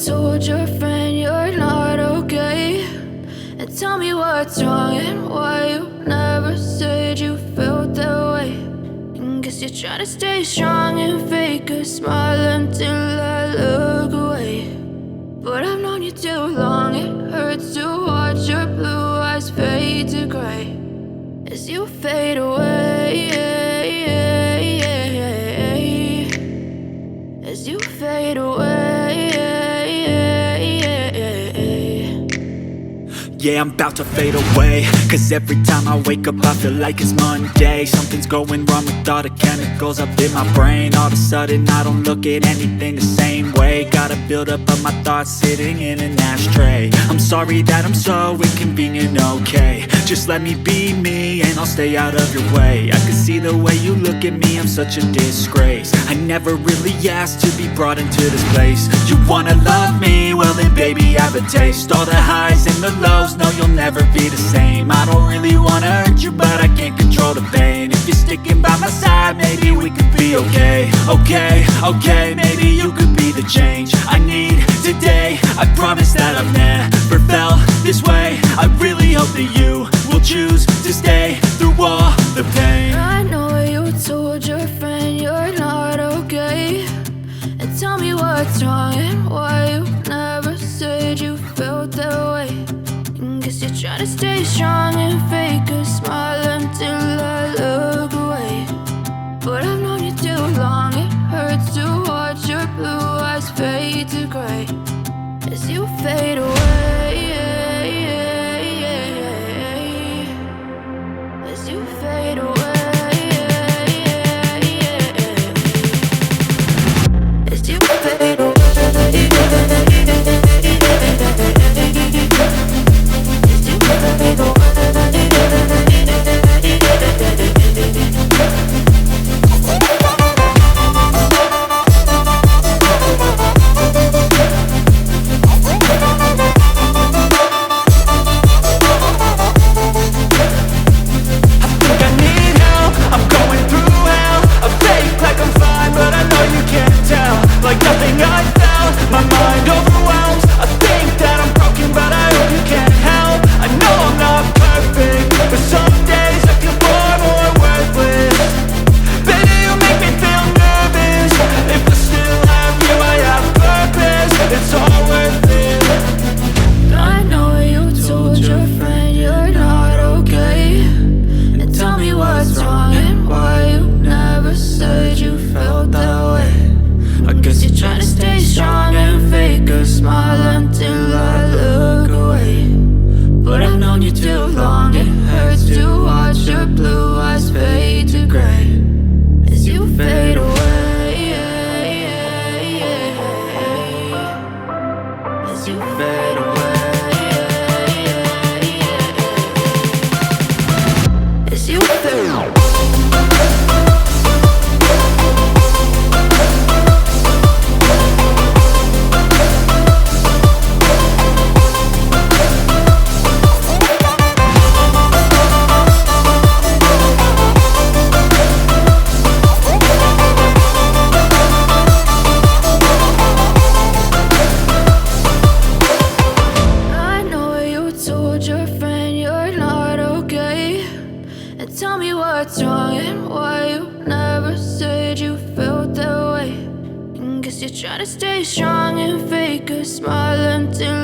told your friend you're not okay, and tell me what's wrong and why you never said you felt that way. And guess you're trying to stay strong and fake a smile until I look away. But I've known you too long, it hurts to watch your blue eyes fade to gray as you fade away, as you fade away. Yeah, I'm about to fade away, cause every time I wake up I feel like it's Monday. Something's going wrong with all the chemicals up in my brain. All of a sudden I don't look at anything the same way. Gotta build up of my thoughts sitting in an ashtray. I'm sorry that I'm so inconvenient, okay. Just let me be me and I'll stay out of your way. I can see the way you look at me, I'm such a disgrace. I never really asked to be brought into this place. You wanna love me? Well then baby I have a taste. All the highs and the lows, no you'll never be the same. I don't really wanna hurt you but I can't control the pain. If you're sticking by my side maybe we could be okay. Okay, maybe you could be the change I need today. I promise that I've never felt this way. I really hope that you will choose to stay through all the pain. I know you told your friend you're not okay, and tell me what's wrong and why you never said you felt that way. And guess you're trying to stay strong and fake a smile until I look away. But I've known you too long, it hurts to watch your blue eyes fade to gray as you fade away, as you fade away, as you fade away. Tell me what's wrong and why you never said you felt that way. And guess you're trying to stay strong and fake a smile until